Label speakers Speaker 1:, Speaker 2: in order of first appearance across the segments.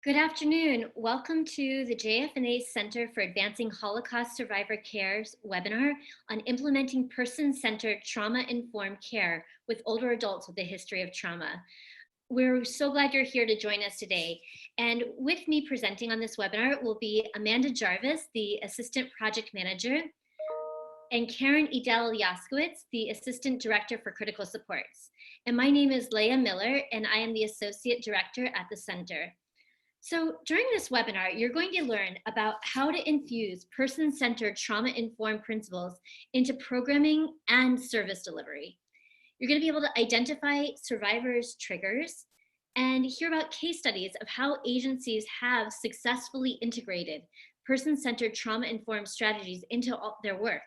Speaker 1: Good afternoon. Welcome to the JFNA Center for Advancing Holocaust Survivor Care's webinar on implementing person-centered trauma-informed care with older adults with a history of trauma. We're so glad you're here to join us today. And with me presenting on this webinar will be Amanda Jarvis, the Assistant Project Manager, and Karen Edel Yaskowitz, the Assistant Director for Critical Supports. And my name is Leah Miller, and I am the Associate Director at the Center. So during this webinar, you're going to learn about how to infuse person-centered trauma-informed principles into programming and service delivery. You're going to be able to identify survivors' triggers and hear about case studies of how agencies have successfully integrated person-centered trauma-informed strategies into their work.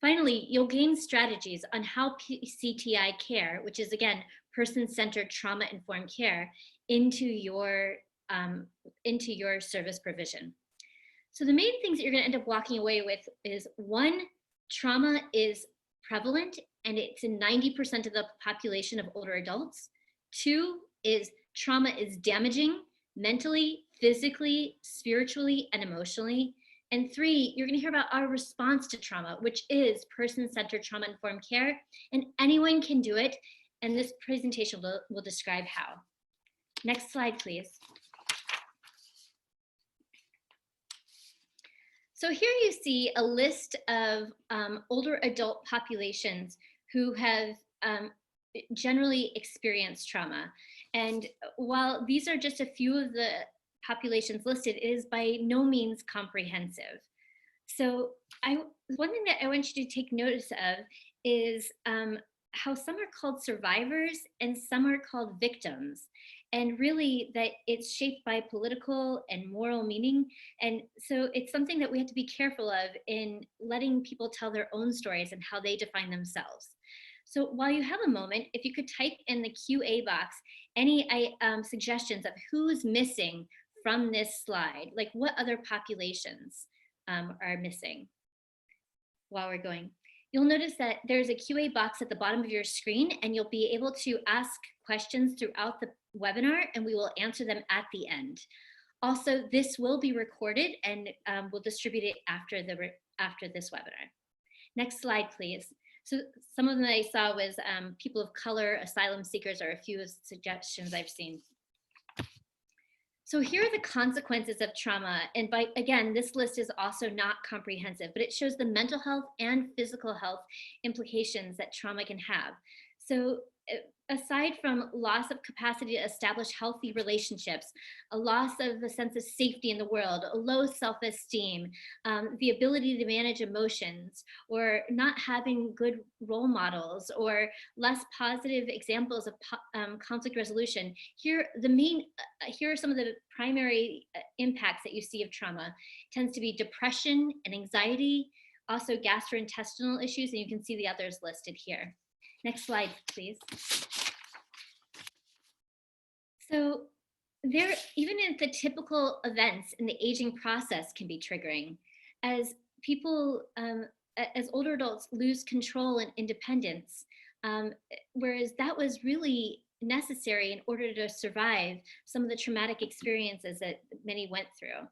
Speaker 1: Finally, you'll gain strategies on how PCTI care, which is again, person-centered trauma-informed care, into your service provision. So the main things that you're going to end up walking away with is one, trauma is prevalent and it's in 90% of the population of older adults. Two is trauma is damaging mentally, physically, spiritually, and emotionally. And three, you're going to hear about our response to trauma, which is person-centered trauma-informed care, and anyone can do it. And this presentation will describe how. Next slide, please. So here you see a list of older adult populations who have generally experienced trauma. And while these are just a few of the populations listed, it is by no means comprehensive. So one thing that I want you to take notice of is how some are called survivors and some are called victims. And really that it's shaped by political and moral meaning. And so it's something that we have to be careful of in letting people tell their own stories and how they define themselves. So while you have a moment, if you could type in the QA box any suggestions of who's missing from this slide, like what other populations are missing while we're going. You'll notice that there's a QA box at the bottom of your screen, and you'll be able to ask questions throughout the webinar, and we will answer them at the end. Also, this will be recorded, and we'll distribute it after this webinar. Next slide, please. So some of them I saw was people of color, asylum seekers are a few suggestions I've seen. So here are the consequences of trauma. And again, this list is also not comprehensive, but it shows the mental health and physical health implications that trauma can have. So aside from loss of capacity to establish healthy relationships, a loss of a sense of safety in the world, a low self-esteem, the ability to manage emotions, or not having good role models, or less positive examples of conflict resolution, here are some of the primary impacts that you see of trauma. It tends to be depression and anxiety, also gastrointestinal issues, and you can see the others listed here. Next slide, please. So even if the typical events in the aging process can be triggering, as people, as older adults lose control and independence, whereas that was really necessary in order to survive some of the traumatic experiences that many went through.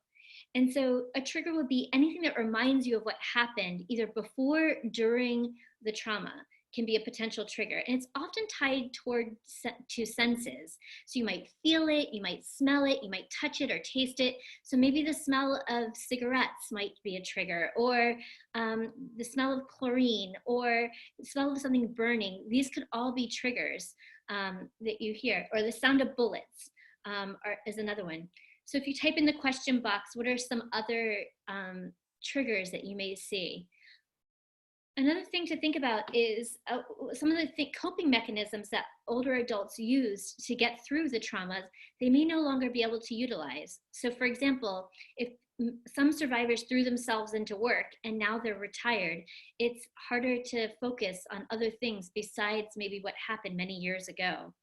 Speaker 1: And so a trigger would be anything that reminds you of what happened either before, during the trauma. Can be a potential trigger, and it's often tied to senses. So you might feel it, you might smell it, you might touch it or taste it. So maybe the smell of cigarettes might be a trigger, or the smell of chlorine, or the smell of something burning. These could all be triggers that you hear, or the sound of bullets is another one. So if you type in the question box, what are some other triggers that you may see? Another thing to think about is some of the coping mechanisms that older adults use to get through the traumas, they may no longer be able to utilize. So for example, if some survivors threw themselves into work and now they're retired, it's harder to focus on other things besides maybe what happened many years ago.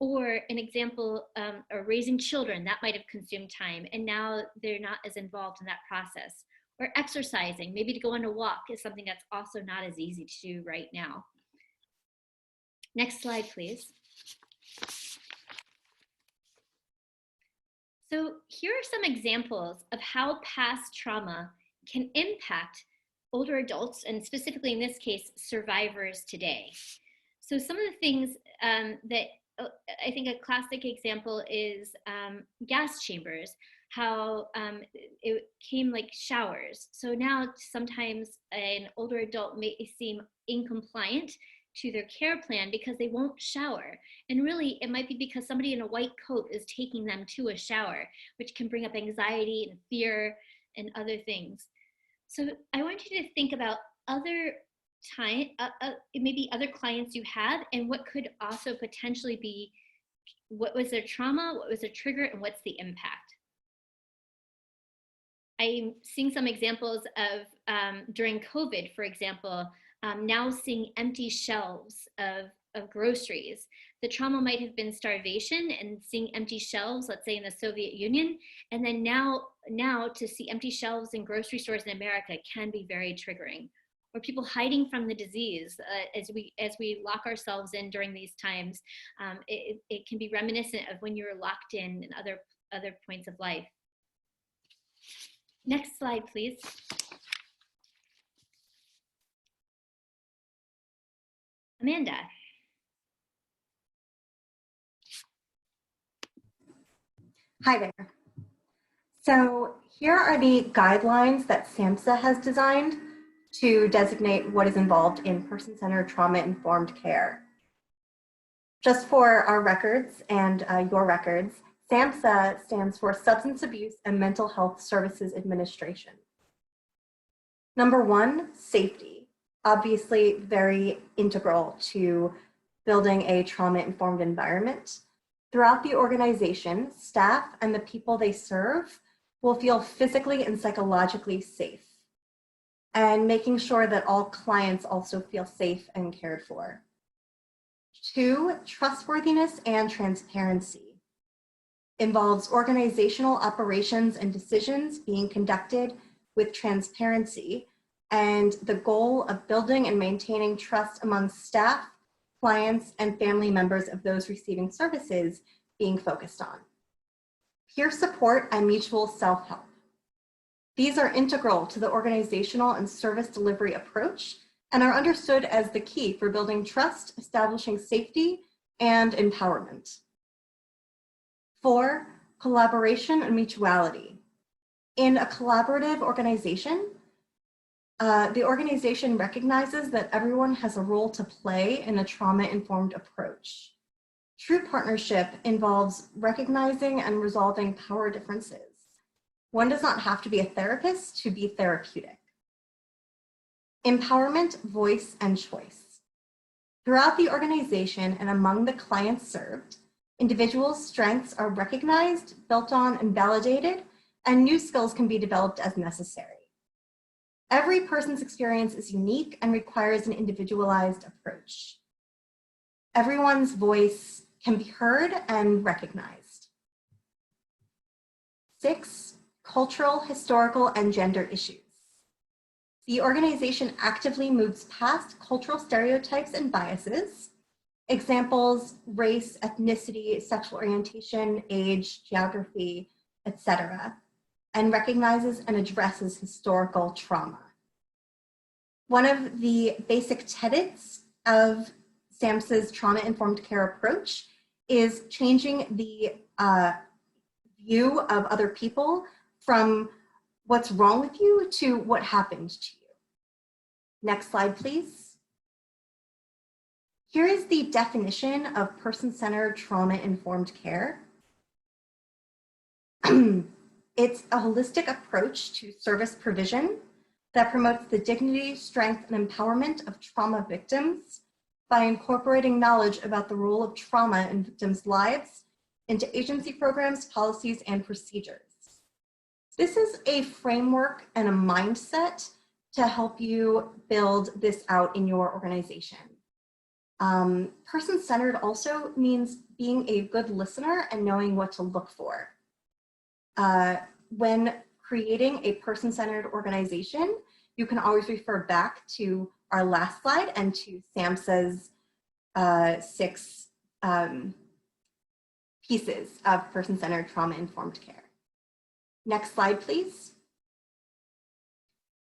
Speaker 1: Or an example, or raising children, that might have consumed time, and now they're not as involved in that process. Or exercising, maybe to go on a walk is something that's also not as easy to do right now. Next slide, please. So here are some examples of how past trauma can impact older adults, and specifically in this case, survivors today. So some of the things that I think a classic example is gas chambers, how it came like showers. So now sometimes an older adult may seem incompliant to their care plan because they won't shower. And really, it might be because somebody in a white coat is taking them to a shower, which can bring up anxiety and fear and other things. So I want you to think about other maybe other clients you have, and what could also potentially be, what was their trauma, what was their trigger, and what's the impact. I'm seeing some examples of during COVID, for example, now seeing empty shelves of groceries. The trauma might have been starvation and seeing empty shelves, let's say in the Soviet Union, and then now to see empty shelves in grocery stores in America can be very triggering. Or people hiding from the disease as we lock ourselves in during these times. It can be reminiscent of when you were locked in other points of life. Next slide, please. Amanda.
Speaker 2: Hi there. So here are the guidelines that SAMHSA has designed to designate what is involved in person-centered trauma-informed care. Just for our records and your records, SAMHSA stands for Substance Abuse and Mental Health Services Administration. Number one, safety. Obviously very integral to building a trauma-informed environment. Throughout the organization, staff and the people they serve will feel physically and psychologically safe, and making sure that all clients also feel safe and cared for. Two, trustworthiness and transparency. Involves organizational operations and decisions being conducted with transparency, and the goal of building and maintaining trust among staff, clients, and family members of those receiving services being focused on. Peer support and mutual self-help. These are integral to the organizational and service delivery approach and are understood as the key for building trust, establishing safety, and empowerment. Four, collaboration and mutuality. In a collaborative organization, the organization recognizes that everyone has a role to play in a trauma-informed approach. True partnership involves recognizing and resolving power differences. One does not have to be a therapist to be therapeutic. Empowerment, voice, and choice. Throughout the organization and among the clients served, individuals' strengths are recognized, built on, and validated, and new skills can be developed as necessary. Every person's experience is unique and requires an individualized approach. Everyone's voice can be heard and recognized. Six, cultural, historical, and gender issues. The organization actively moves past cultural stereotypes and biases. Examples, race, ethnicity, sexual orientation, age, geography, etc., and recognizes and addresses historical trauma. One of the basic tenets of SAMHSA's trauma-informed care approach is changing the view of other people from what's wrong with you to what happened to you. Next slide, please. Here is the definition of person-centered trauma-informed care. It's a holistic approach to service provision that promotes the dignity, strength, and empowerment of trauma victims by incorporating knowledge about the role of trauma in victims' lives into agency programs, policies, and procedures. This is a framework and a mindset to help you build this out in your organization. Person-centered also means being a good listener and knowing what to look for. When creating a person-centered organization, you can always refer back to our last slide and to SAMHSA's 6 pieces of person-centered trauma-informed care. Next slide, please.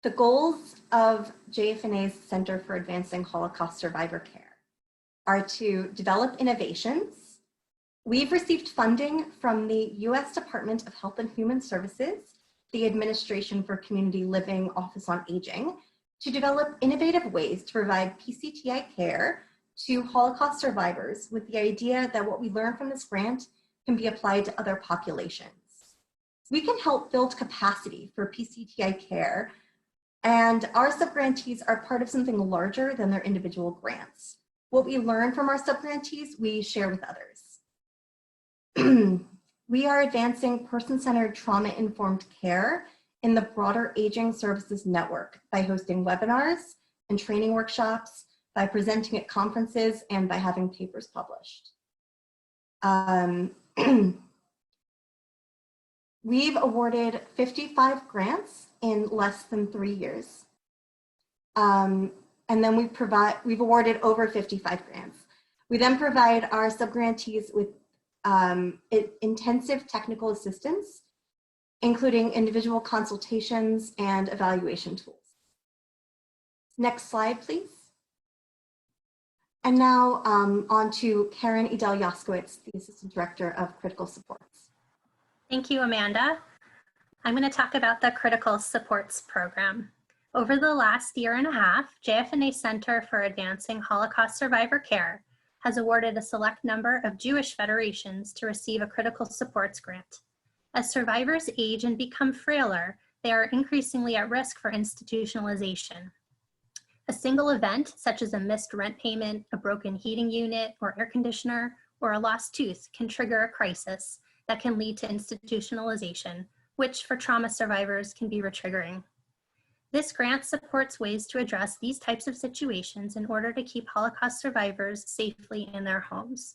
Speaker 2: The goals of JFNA's Center for Advancing Holocaust Survivor Care are to develop innovations. We've received funding from the U.S. Department of Health and Human Services, the Administration for Community Living Office on Aging, to develop innovative ways to provide PCTI care to Holocaust survivors with the idea that what we learn from this grant can be applied to other populations. We can help build capacity for PCTI care, and our subgrantees are part of something larger than their individual grants. What we learn from our subgrantees, we share with others. We are advancing person-centered trauma-informed care in the broader aging services network by hosting webinars and training workshops, by presenting at conferences, and by having papers published. We've awarded 55 grants in less than 3 years. And then we've awarded over 55 grants. We then provide our subgrantees with intensive technical assistance, including individual consultations and evaluation tools. Next slide, please. And now on to Karen Edel-Yaskowitz, the Assistant Director of Critical Supports.
Speaker 3: Thank you, Amanda. I'm going to talk about the Critical Supports Program. Over the last year and a half, JFNA Center for Advancing Holocaust Survivor Care has awarded a select number of Jewish federations to receive a Critical Supports grant. As survivors age and become frailer, they are increasingly at risk for institutionalization. A single event, such as a missed rent payment, a broken heating unit or air conditioner, or a lost tooth, can trigger a crisis that can lead to institutionalization, which for trauma survivors can be retriggering. This grant supports ways to address these types of situations in order to keep Holocaust survivors safely in their homes.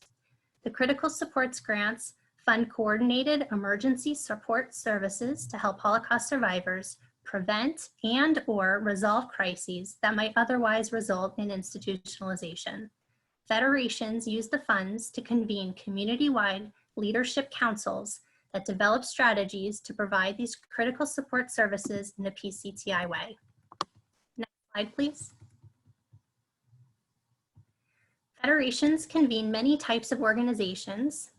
Speaker 3: The Critical Supports grants fund coordinated emergency support services to help Holocaust survivors prevent and/or resolve crises that might otherwise result in institutionalization. Federations use the funds to convene community-wide leadership councils that develop strategies to provide these critical support services in the PCTI way. Next slide, please. Federations convene many types of organizations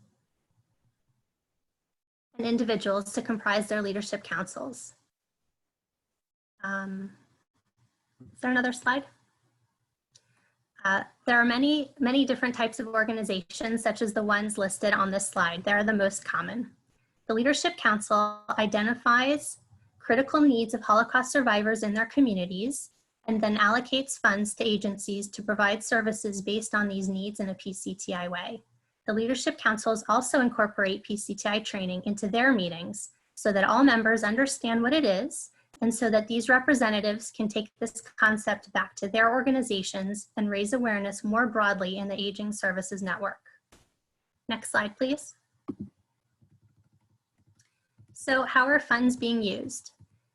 Speaker 3: and individuals to comprise their leadership councils. Is there another slide? There are many different types of organizations, such as the ones listed on this slide. They are the most common. The Leadership Council identifies critical needs of Holocaust survivors in their communities and then allocates funds to agencies to provide services based on these needs in a PCTI way. The Leadership Councils also incorporate PCTI training into their meetings so that all members understand what it is, and so that these representatives can take this concept back to their organizations and raise awareness more broadly in the Aging Services Network. Next slide, please. So how are funds being used?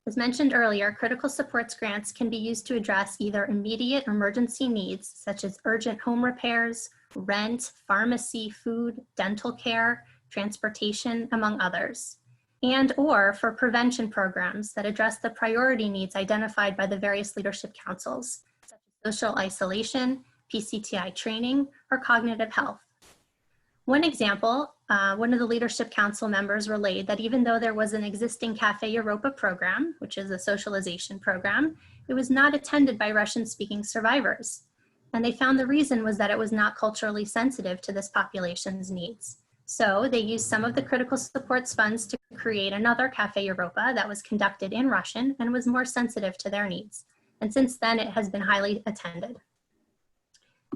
Speaker 3: As mentioned earlier, critical supports grants can be used to address either immediate emergency needs, such as urgent home repairs, rent, pharmacy, food, dental care, transportation, among others, and/or for prevention programs that address the priority needs identified by the various leadership councils, such as social isolation, PCTI training, or cognitive health. One example, one of the leadership council members relayed that even though there was an existing Cafe Europa program, which is a socialization program, it was not attended by Russian-speaking survivors. And they found the reason was that it was not culturally sensitive to this population's needs. So they used some of the critical supports funds to create another Cafe Europa that was conducted in Russian and was more sensitive to their needs. And since then, it has been highly attended.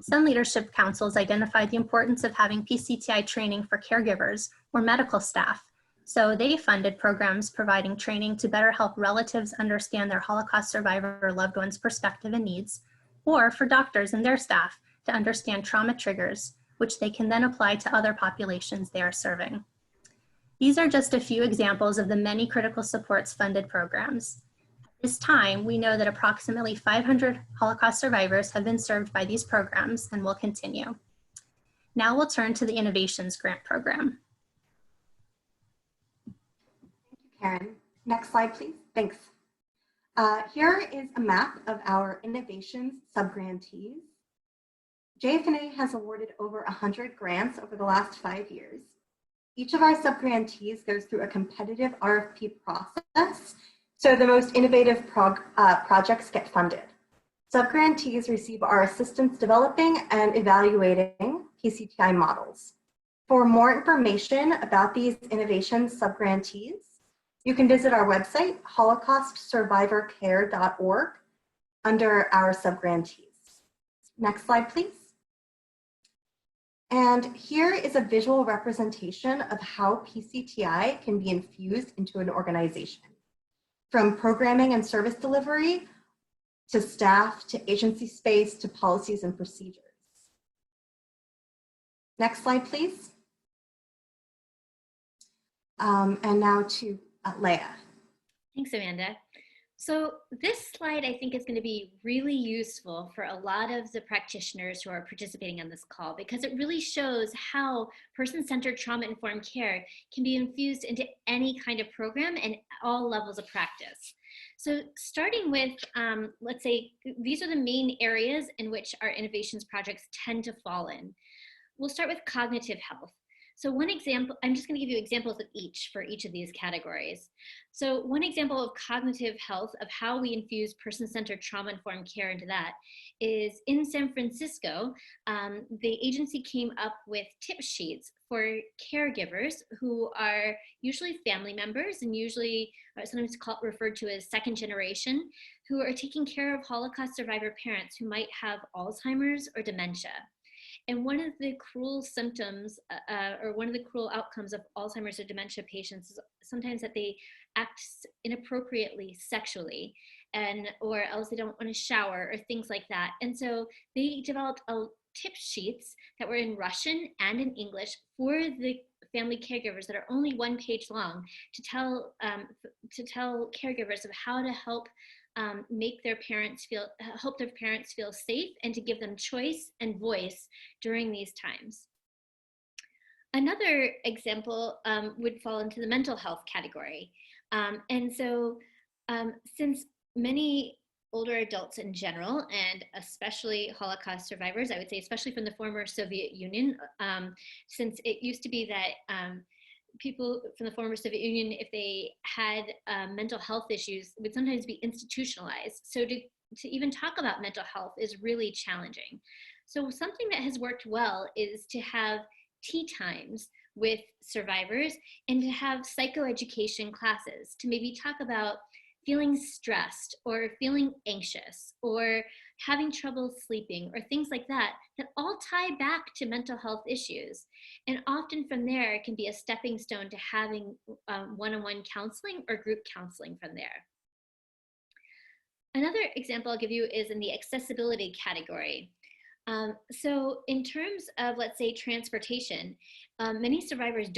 Speaker 3: Some leadership councils identified the importance of having PCTI training for caregivers or medical staff. So they funded programs providing training to better help relatives understand their Holocaust survivor or loved one's perspective and needs, or for doctors and their staff to understand trauma triggers, which they can then apply to other populations they are serving. These are just a few examples of the many critical supports funded programs. At this time, we know that approximately 500 Holocaust survivors have been served by these programs and will continue. Now we'll turn to the Innovations Grant Program.
Speaker 2: Karen. Next slide, please. Thanks. Here is a map of our innovations subgrantees. JFNA has awarded over 100 grants over the last 5 years. Each of our subgrantees goes through a competitive RFP process, so the most innovative projects get funded. Subgrantees receive our assistance developing and evaluating PCTI models. For more information about these innovation subgrantees, you can visit our website, holocaustsurvivorcare.org, under our subgrantees. Next slide, please. And here is a visual representation of how PCTI can be infused into an organization, from programming and service delivery, to staff, to agency space, to policies and procedures. Next slide, please. And now to Leah.
Speaker 1: Thanks, Amanda. So this slide, I think, is going to be really useful for a lot of the practitioners who are participating on this call, because it really shows how person-centered trauma-informed care can be infused into any kind of program and all levels of practice. So starting with, let's say, these are the main areas in which our innovations projects tend to fall in. We'll start with cognitive health. So one example, I'm just going to give you examples of each for each of these categories. So one example of cognitive health, of how we infuse person-centered trauma-informed care into that, is in San Francisco, the agency came up with tip sheets for caregivers who are usually family members and usually sometimes referred to as second generation, who are taking care of Holocaust survivor parents who might have Alzheimer's or dementia. And one of the cruel symptoms or one of the cruel outcomes of Alzheimer's or dementia patients is sometimes that they act inappropriately sexually, or else they don't want to shower or things like that. And so they developed tip sheets that were in Russian and in English for the family caregivers that are only 1 page long to tell caregivers of how to help make their parents help their parents feel safe, and to give them choice and voice during these times. Another example would fall into the mental health category. And so since many older adults in general, and especially Holocaust survivors, I would say especially from the former Soviet Union, since it used to be that people from the former Soviet Union, if they had mental health issues, would sometimes be institutionalized. So to even talk about mental health is really challenging. So something that has worked well is to have tea times with survivors and to have psychoeducation classes to maybe talk about feeling stressed or feeling anxious or having trouble sleeping or things like that, that all tie back to mental health issues. And often from there, it can be a stepping stone to having one-on-one counseling or group counseling from there. Another example I'll give you is in the accessibility category. So in terms of, let's say, transportation, many survivors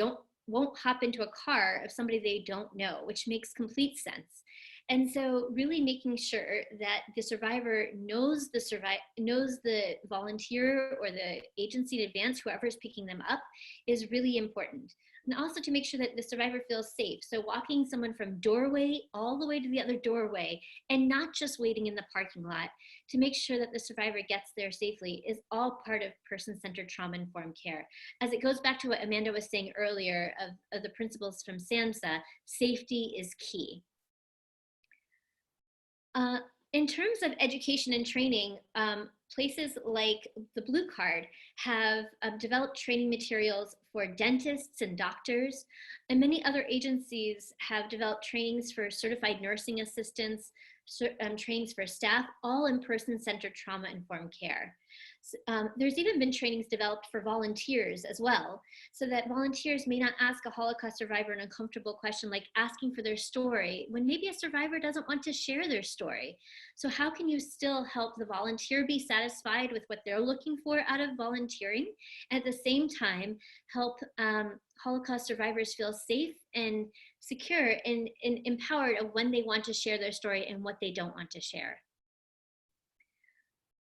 Speaker 1: won't hop into a car of somebody they don't know, which makes complete sense. And so really making sure that the survivor knows the volunteer or the agency in advance, whoever is picking them up, is really important. And also to make sure that the survivor feels safe. So walking someone from doorway all the way to the other doorway, and not just waiting in the parking lot, to make sure that the survivor gets there safely, is all part of person-centered trauma-informed care. As it goes back to what Amanda was saying earlier of the principles from SAMHSA, safety is key. In terms of education and training, places like the Blue Card have developed training materials for dentists and doctors, and many other agencies have developed trainings for certified nursing assistants, trainings for staff, all in person-centered trauma-informed care. There's even been trainings developed for volunteers as well, so that volunteers may not ask a Holocaust survivor an uncomfortable question like asking for their story, when maybe a survivor doesn't want to share their story. So how can you still help the volunteer be satisfied with what they're looking for out of volunteering, and at the same time help Holocaust survivors feel safe and secure and empowered of when they want to share their story and what they don't want to share.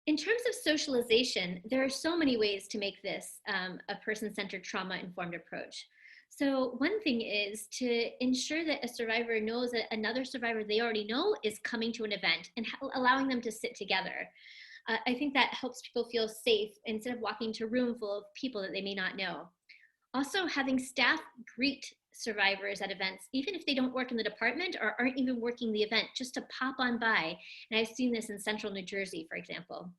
Speaker 1: In terms of socialization, there are so many ways to make this a person-centered trauma-informed approach. So one thing is to ensure that a survivor knows that another survivor they already know is coming to an event and allowing them to sit together. I think that helps people feel safe instead of walking into a room full of people that they may not know. Also, having staff greet survivors at events, even if they don't work in the department or aren't even working the event, just to pop on by. And I've seen this in central New Jersey, for example.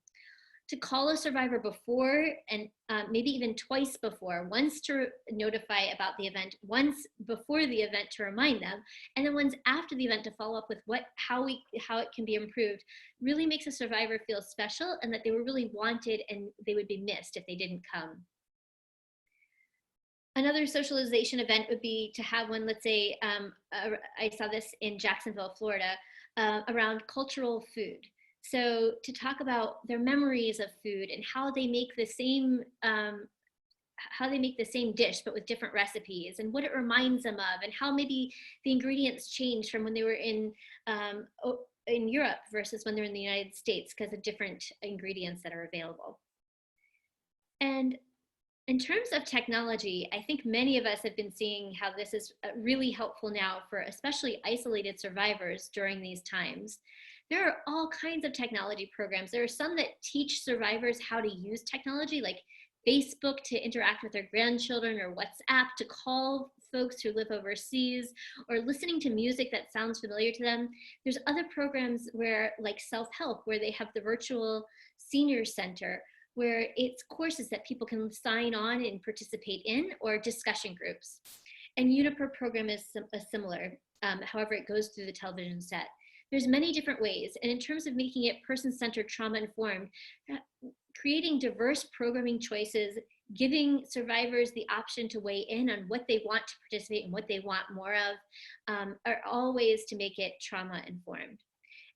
Speaker 1: To call a survivor before and maybe even twice before, once to notify about the event, once before the event to remind them, and then once after the event to follow up with how it can be improved, really makes a survivor feel special and that they were really wanted and they would be missed if they didn't come. Another socialization event would be to have one, let's say, I saw this in Jacksonville, Florida, around cultural food. So to talk about their memories of food and how they make the same dish, but with different recipes, and what it reminds them of, and how maybe the ingredients change from when they were in Europe versus when they're in the United States because of different ingredients that are available. And in terms of technology, I think many of us have been seeing how this is really helpful now for especially isolated survivors during these times. There are all kinds of technology programs. There are some that teach survivors how to use technology, like Facebook to interact with their grandchildren, or WhatsApp to call folks who live overseas, or listening to music that sounds familiar to them. There's other programs where, like self-help, where they have the virtual senior center, where it's courses that people can sign on and participate in, or discussion groups. And Uniper program is similar, however it goes through the television set. There's many different ways, and in terms of making it person-centered, trauma-informed, creating diverse programming choices, giving survivors the option to weigh in on what they want to participate and what they want more of, are all ways to make it trauma-informed.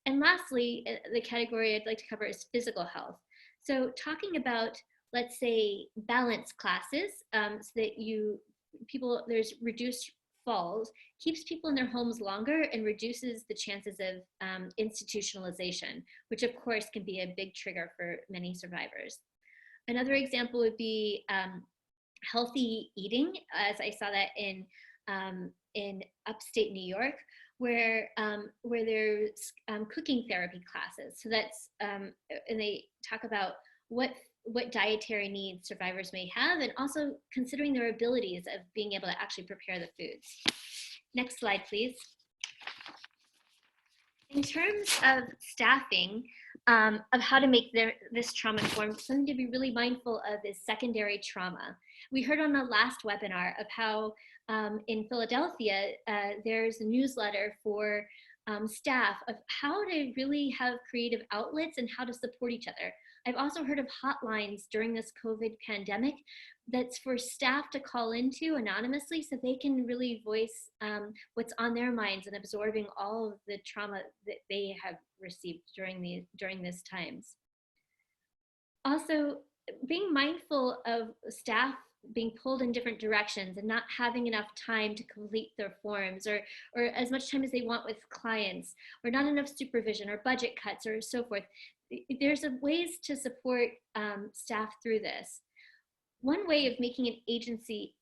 Speaker 1: And lastly, the category I'd like to cover is physical health. So talking about, let's say, balance classes, so that there's reduced falls, keeps people in their homes longer and reduces the chances of institutionalization, which of course can be a big trigger for many survivors. Another example would be healthy eating, as I saw that in upstate New York, where there's cooking therapy classes. So that's, and they talk about what dietary needs survivors may have, and also considering their abilities of being able to actually prepare the foods. Next slide, please. In terms of staffing, of how to make this trauma-informed, something to be really mindful of is secondary trauma. We heard on the last webinar of how in Philadelphia, there's a newsletter for staff of how to really have creative outlets and how to support each other. I've also heard of hotlines during this COVID pandemic that's for staff to call into anonymously so they can really voice what's on their minds and absorbing all of the trauma that they have received during these times. Also, being mindful of staff being pulled in different directions and not having enough time to complete their forms, or as much time as they want with clients, or not enough supervision or budget cuts or so forth. There's ways to support staff through this. One way of making an agency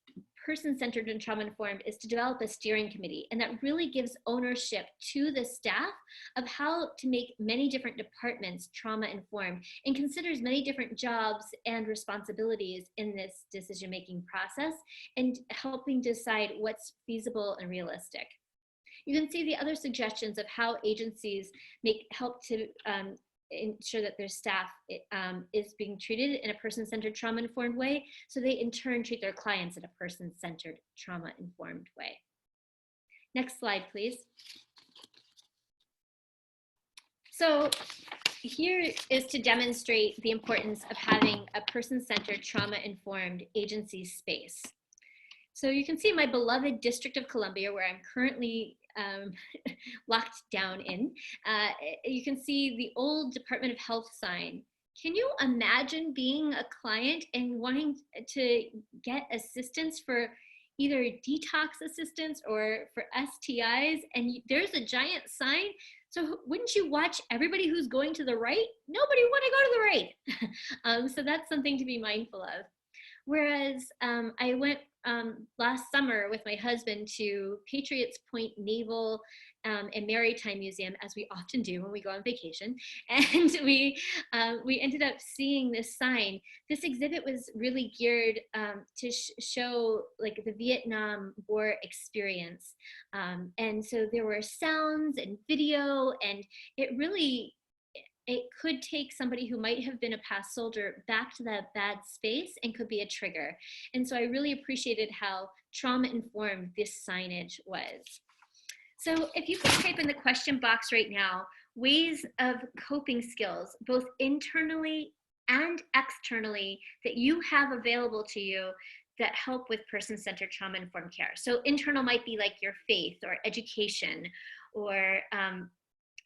Speaker 1: person-centered and trauma-informed is to develop a steering committee, and that really gives ownership to the staff of how to make many different departments trauma-informed, and considers many different jobs and responsibilities in this decision-making process, and helping decide what's feasible and realistic. You can see the other suggestions of how agencies help to ensure that their staff is being treated in a person-centered, trauma-informed way, so they in turn treat their clients in a person-centered, trauma-informed way. Next slide, please. So here is to demonstrate the importance of having a person-centered, trauma-informed agency space. So you can see my beloved District of Columbia, where I'm currently locked down in. You can see the old Department of Health sign. Can you imagine being a client and wanting to get assistance for either detox assistance or for STIs, and there's a giant sign? So wouldn't you watch everybody who's going to the right? Nobody want to go to the right. So that's something to be mindful of. Whereas I went last summer with my husband to Patriots Point Naval and Maritime Museum, as we often do when we go on vacation, and we ended up seeing this sign. This exhibit was really geared to show like the Vietnam War experience, and so there were sounds and video, and it could take somebody who might have been a past soldier back to that bad space and could be a trigger. And so I really appreciated how trauma-informed this signage was. So if you could type in the question box right now, ways of coping skills, both internally and externally, that you have available to you that help with person-centered trauma-informed care. So internal might be like your faith or education or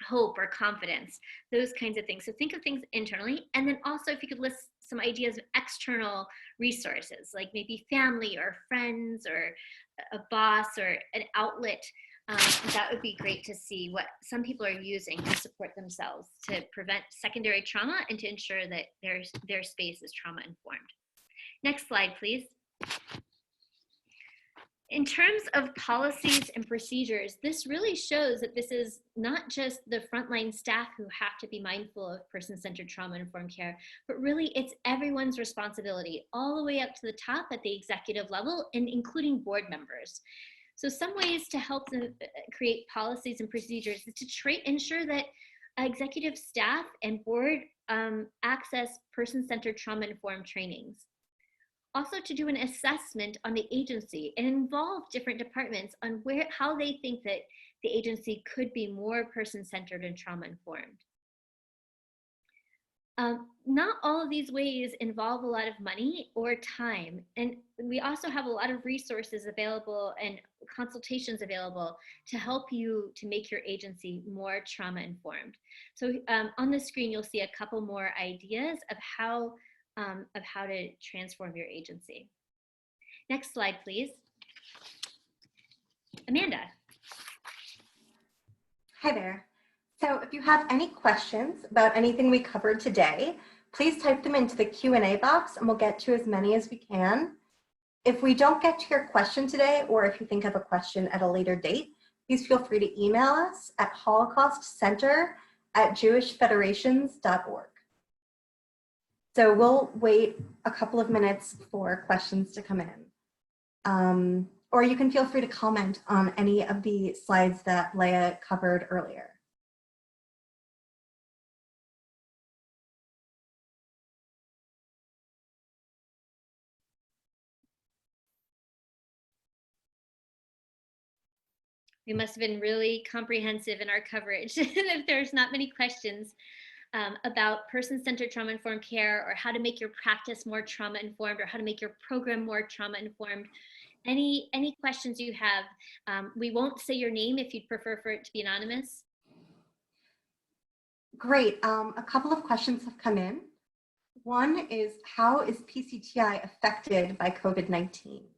Speaker 1: hope or confidence, those kinds of things. So think of things internally. And then also if you could list some ideas of external resources, like maybe family or friends or a boss or an outlet, that would be great to see what some people are using to support themselves to prevent secondary trauma and to ensure that their space is trauma informed. Next slide, please. In terms of policies and procedures, this really shows that this is not just the frontline staff who have to be mindful of person-centered trauma-informed care, but really it's everyone's responsibility, all the way up to the top at the executive level, and including board members. So some ways to help them create policies and procedures is to ensure that executive staff and board access person-centered trauma-informed trainings. Also to do an assessment on the agency and involve different departments on how they think that the agency could be more person-centered and trauma-informed. Not all of these ways involve a lot of money or time. And we also have a lot of resources available and consultations available to help you to make your agency more trauma-informed. So on the screen, you'll see a couple more ideas of how to transform your agency. Next slide, please. Amanda.
Speaker 2: Hi there. So if you have any questions about anything we covered today, please type them into the Q&A box and we'll get to as many as we can. If we don't get to your question today, or if you think of a question at a later date, please feel free to email us at holocaustcenter@jewishfederations.org. So we'll wait a couple of minutes for questions to come in. Or you can feel free to comment on any of the slides that Leah covered earlier.
Speaker 1: We must have been really comprehensive in our coverage if there's not many questions about person-centered trauma-informed care, or how to make your practice more trauma-informed, or how to make your program more trauma-informed. Any questions you have, we won't say your name if you'd prefer for it to be anonymous.
Speaker 2: Great, a couple of questions have come in. One is, how is PCTI affected by COVID-19?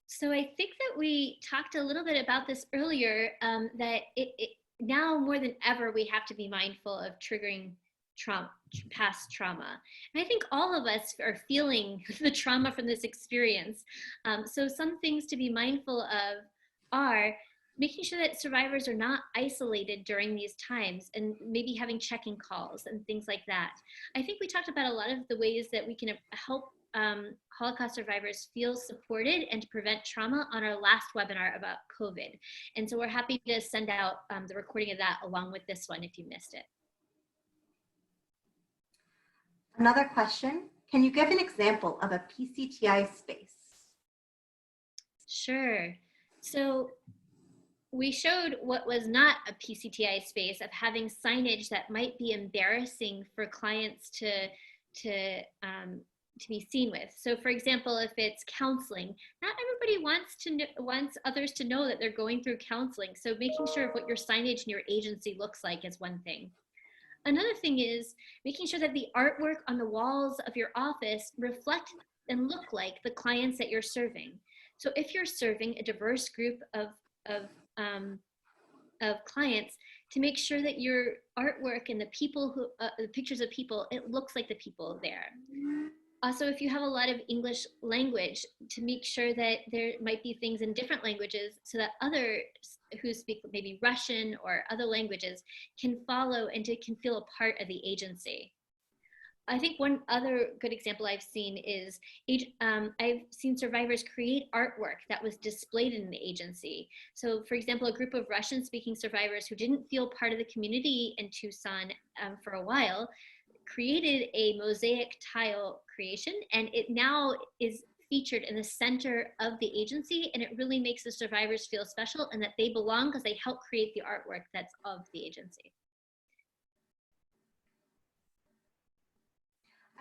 Speaker 1: So I think that we talked a little bit about this earlier, that now more than ever, we have to be mindful of triggering past trauma. And I think all of us are feeling the trauma from this experience. So some things to be mindful of are making sure that survivors are not isolated during these times, and maybe having check-in calls and things like that. I think we talked about a lot of the ways that we can help Holocaust survivors feel supported and to prevent trauma on our last webinar about COVID. And so we're happy to send out the recording of that along with this one if you missed it.
Speaker 2: Another question, can you give an example of a PCTI space?
Speaker 1: Sure. So we showed what was not a PCTI space, of having signage that might be embarrassing for clients to be seen with. So for example, if it's counseling, not everybody wants others to know that they're going through counseling. So making sure of what your signage and your agency looks like is one thing. Another thing is making sure that the artwork on the walls of your office reflect and look like the clients that you're serving. So if you're serving a diverse group of clients, to make sure that your artwork and the people who, the pictures of people, it looks like the people there. Also, if you have a lot of English language, to make sure that there might be things in different languages so that others who speak maybe Russian or other languages can follow and can feel a part of the agency. I think one other good example I've seen is I've seen survivors create artwork that was displayed in the agency. So for example, a group of Russian speaking survivors who didn't feel part of the community in Tucson for a while created a mosaic tile creation, and it now is featured in the center of the agency, and it really makes the survivors feel special and that they belong because they help create the artwork that's of the agency.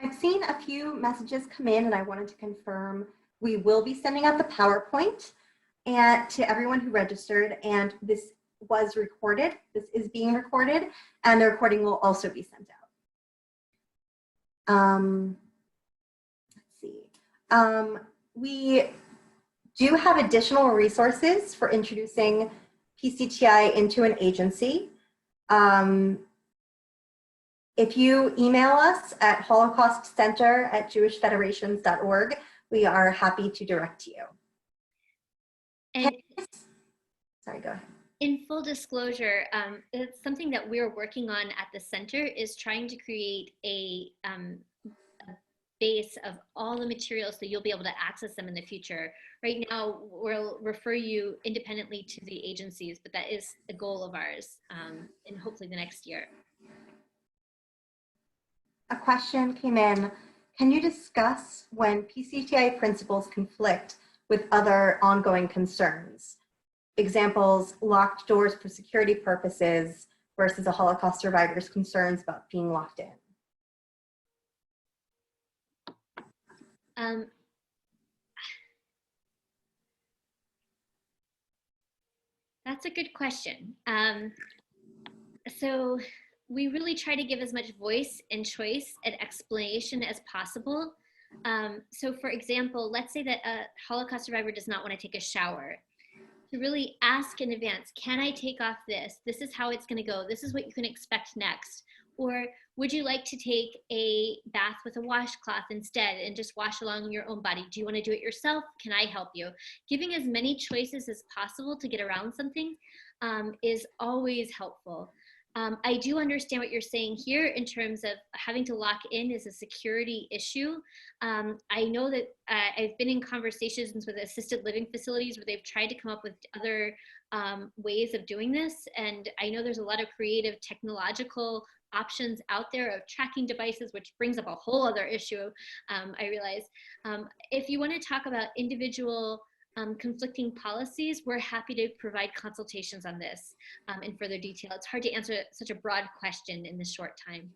Speaker 2: I've seen a few messages come in, and I wanted to confirm we will be sending out the PowerPoint and to everyone who registered, and this was recorded. This is being recorded, and the recording will also be sent out. Let's see. We do have additional resources for introducing PCTI into an agency. If you email us at holocaustcenter@jewishfederations.org, we are happy to direct you.
Speaker 1: And
Speaker 2: sorry, go ahead.
Speaker 1: In full disclosure, it's something that we're working on at the center is trying to create a base of all the materials so you'll be able to access them in the future. Right now, we'll refer you independently to the agencies, but that is a goal of ours in hopefully the next year.
Speaker 2: A question came in. Can you discuss when PCTI principles conflict with other ongoing concerns? Examples, locked doors for security purposes versus a Holocaust survivor's concerns about being locked in.
Speaker 1: That's a good question. So we really try to give as much voice and choice and explanation as possible. So for example, let's say that a Holocaust survivor does not want to take a shower. To really ask in advance, can I take off this? This is how it's going to go. This is what you can expect next. Or would you like to take a bath with a washcloth instead and just wash along your own body? Do you want to do it yourself? Can I help you? Giving as many choices as possible to get around something is always helpful. I do understand what you're saying here in terms of having to lock in is a security issue. I know that I've been in conversations with assisted living facilities where they've tried to come up with other ways of doing this. And I know there's a lot of creative technological options out there of tracking devices, which brings up a whole other issue, I realize. If you want to talk about individual conflicting policies, we're happy to provide consultations on this in further detail. It's hard to answer such a broad question in this short time.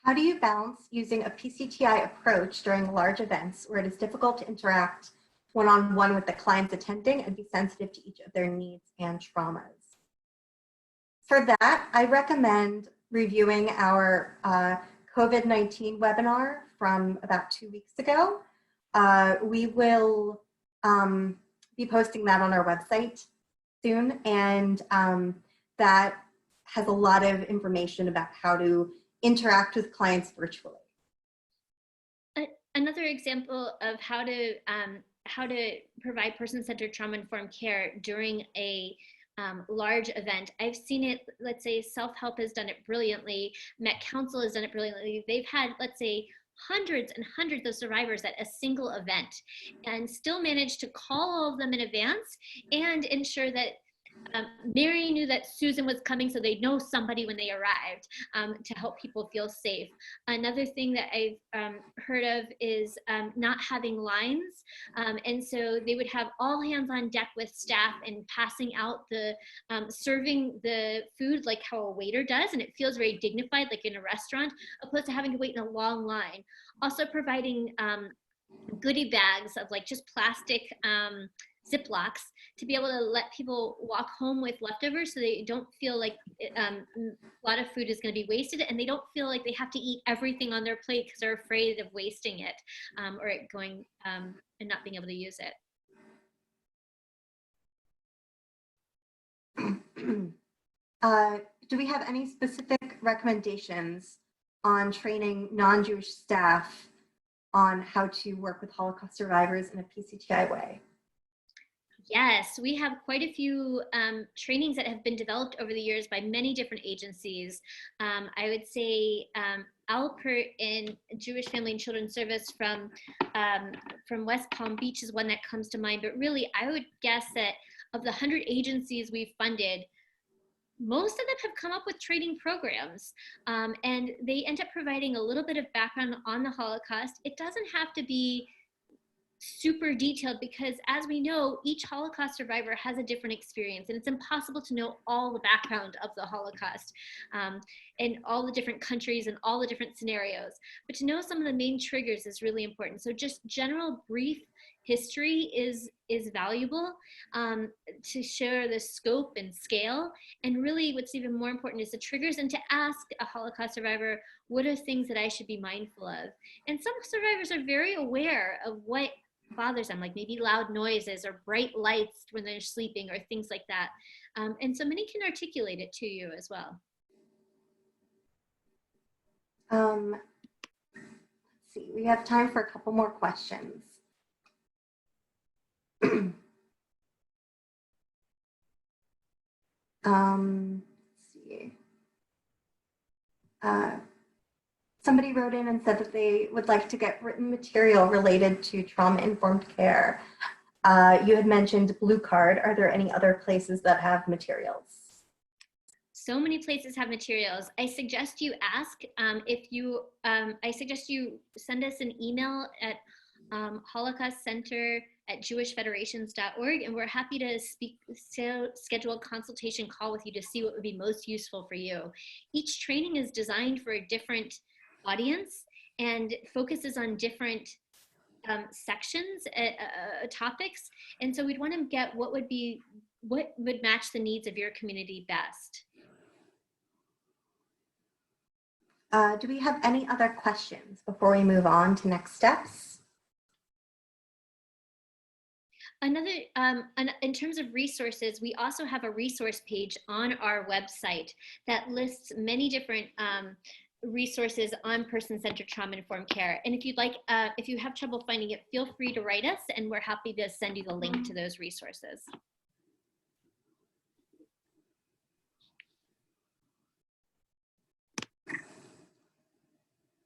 Speaker 2: How do you balance using a PCTI approach during large events where it is difficult to interact one-on-one with the clients attending and be sensitive to each of their needs and traumas? For that, I recommend reviewing our COVID-19 webinar from about 2 weeks ago. We will be posting that on our website soon, and that has a lot of information about how to interact with clients virtually.
Speaker 1: Another example of how to provide person-centered trauma-informed care during a large event. I've seen it, let's say self-help has done it brilliantly, Met Council has done it brilliantly. They've had, let's say, hundreds and hundreds of survivors at a single event and still managed to call all of them in advance and ensure that Mary knew that Susan was coming, so they'd know somebody when they arrived to help people feel safe. Another thing that I've heard of is not having lines. And so they would have all hands on deck with staff and passing out the, serving the food like how a waiter does. And it feels very dignified, like in a restaurant, opposed to having to wait in a long line. Also providing goodie bags of like just plastic Ziplocs to be able to let people walk home with leftovers so they don't feel like a lot of food is going to be wasted, and they don't feel like they have to eat everything on their plate because they're afraid of wasting it or it going and not being able to use it.
Speaker 2: Do we have any specific recommendations on training non-Jewish staff on how to work with Holocaust survivors in a PCTI way?
Speaker 1: Yes, we have quite a few trainings that have been developed over the years by many different agencies. I would say Alpert in Jewish Family and Children's Service from West Palm Beach is one that comes to mind. But really, I would guess that of the 100 agencies we've funded, most of them have come up with training programs, and they end up providing a little bit of background on the Holocaust. It doesn't have to be super detailed because, as we know, each Holocaust survivor has a different experience, and it's impossible to know all the background of the Holocaust and all the different countries and all the different scenarios. But to know some of the main triggers is really important. So just general brief history is valuable to share the scope and scale. And really what's even more important is the triggers, and to ask a Holocaust survivor, what are things that I should be mindful of? And some survivors are very aware of what bothers them, like maybe loud noises or bright lights when they're sleeping or things like that. And so many can articulate it to you as well.
Speaker 2: Let's see, we have time for a couple more questions. Let's see. Somebody wrote in and said that they would like to get written material related to trauma-informed care. You had mentioned Blue Card. Are there any other places that have materials?
Speaker 1: So many places have materials. I suggest you ask I suggest you send us an email at holocaustcenter@jewishfederations.org, and we're happy to schedule a consultation call with you to see what would be most useful for you. Each training is designed for a different audience and focuses on different sections, topics, and so we'd want to get what would match the needs of your community best.
Speaker 2: Do we have any other questions before we move on to next steps?
Speaker 1: Another, in terms of resources, we also have a resource page on our website that lists many different resources on person-centered trauma-informed care. And if you'd like, if you have trouble finding it, feel free to write us, and we're happy to send you the link to those resources.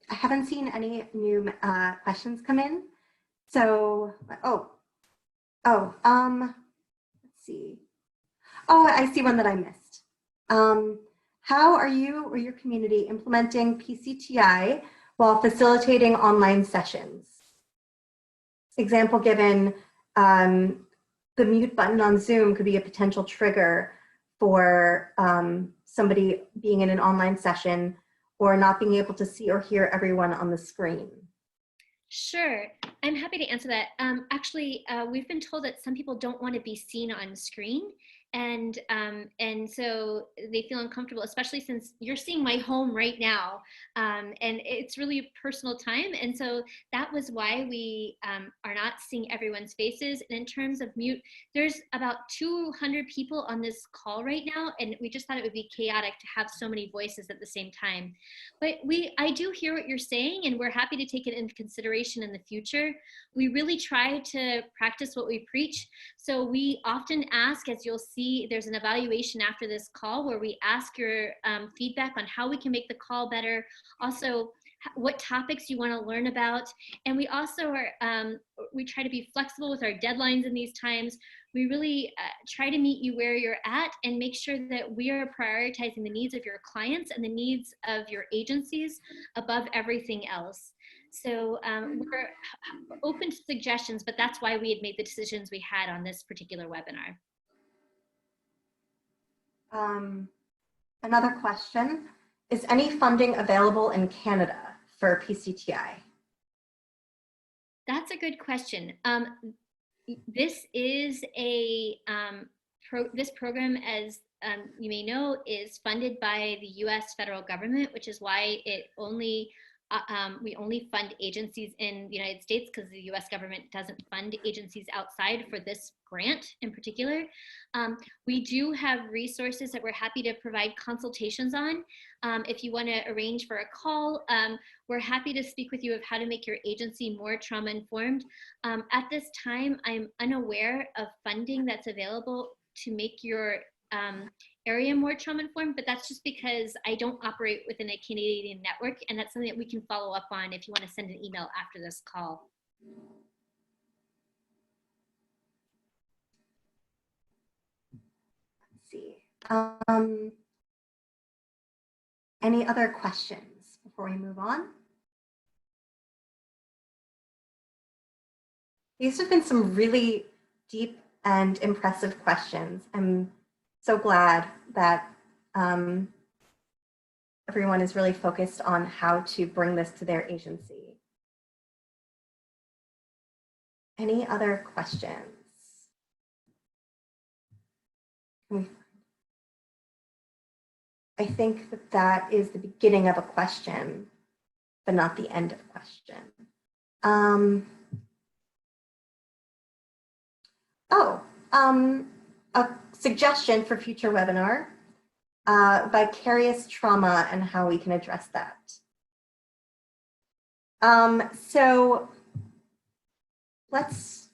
Speaker 2: I haven't seen any new questions come in. So, let's see. Oh, I see one that I missed. How are you or your community implementing PCTI while facilitating online sessions? Example given, the mute button on Zoom could be a potential trigger for somebody being in an online session or not being able to see or hear everyone on the screen.
Speaker 1: Sure, I'm happy to answer that. Actually, we've been told that some people don't want to be seen on screen, and so they feel uncomfortable, especially since you're seeing my home right now, and it's really a personal time, and so that was why we are not seeing everyone's faces. And in terms of mute, there's about 200 people on this call right now, and we just thought it would be chaotic to have so many voices at the same time. But I do hear what you're saying, and we're happy to take it into consideration in the future. We really try to practice what we preach. So we often ask, as you'll see, there's an evaluation after this call where we ask your feedback on how we can make the call better. Also, what topics you want to learn about. And we also are, we try to be flexible with our deadlines in these times. We really try to meet you where you're at and make sure that we are prioritizing the needs of your clients and the needs of your agencies above everything else. So we're open to suggestions, but that's why we had made the decisions we had on this particular webinar.
Speaker 2: Another question, is any funding available in Canada for PCTI?
Speaker 1: That's a good question. This is a, this program, as you may know, is funded by the US federal government, which is why it only we only fund agencies in the United States because the US government doesn't fund agencies outside for this grant in particular. We do have resources that we're happy to provide consultations on. If you want to arrange for a call, we're happy to speak with you of how to make your agency more trauma informed. At this time, I'm unaware of funding that's available to make your area more trauma informed, but that's just because I don't operate within a Canadian network, and that's something that we can follow up on if you want to send an email after this call.
Speaker 2: Let's see. Any other questions before we move on? These have been some really deep and impressive questions. I'm so glad that everyone is really focused on how to bring this to their agency. Any other questions? I think that that is the beginning of a question, but not the end of a question. A suggestion for future webinar, vicarious trauma and how we can address that. So let's,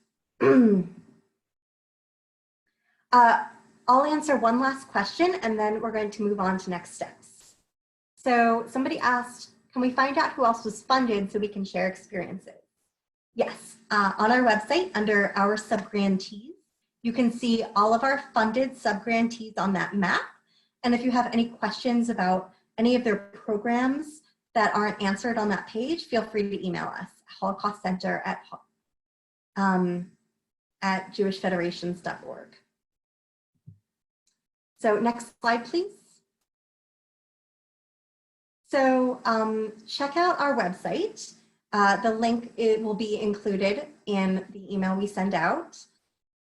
Speaker 2: I'll answer one last question and then we're going to move on to next steps. So somebody asked, can we find out who else was funded so we can share experiences? Yes, on our website under our subgrantees, you can see all of our funded subgrantees on that map. And if you have any questions about any of their programs that aren't answered on that page, feel free to email us, Holocaust Center at jewishfederations.org. So next slide, please. So check out our website. The link will be included in the email we send out.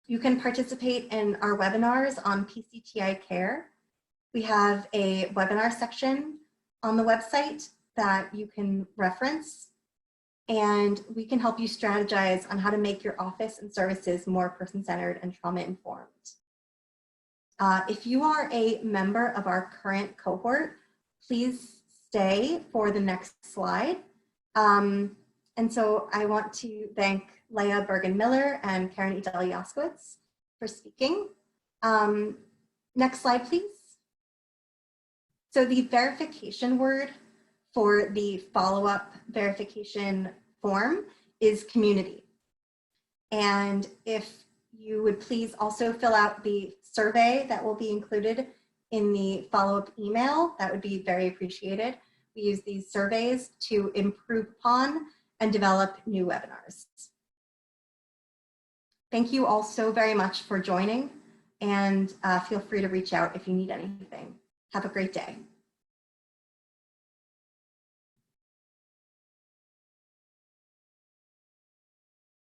Speaker 2: You can participate in our webinars on PCTI Care. We have a webinar section on the website that you can reference, and we can help you strategize on how to make your office and services more person-centered and trauma-informed. If you are a member of our current cohort, please stay for the next slide. And so I want to thank Leah Bergen-Miller and Karen Edeli-Yaskowitz for speaking. Next slide, please. So the verification word for the follow-up verification form is community. And if you would please also fill out the survey that will be included in the follow-up email, that would be very appreciated. We use these surveys to improve upon and develop new webinars. Thank you all so very much for joining, and feel free to reach out if you need anything. Have a great day.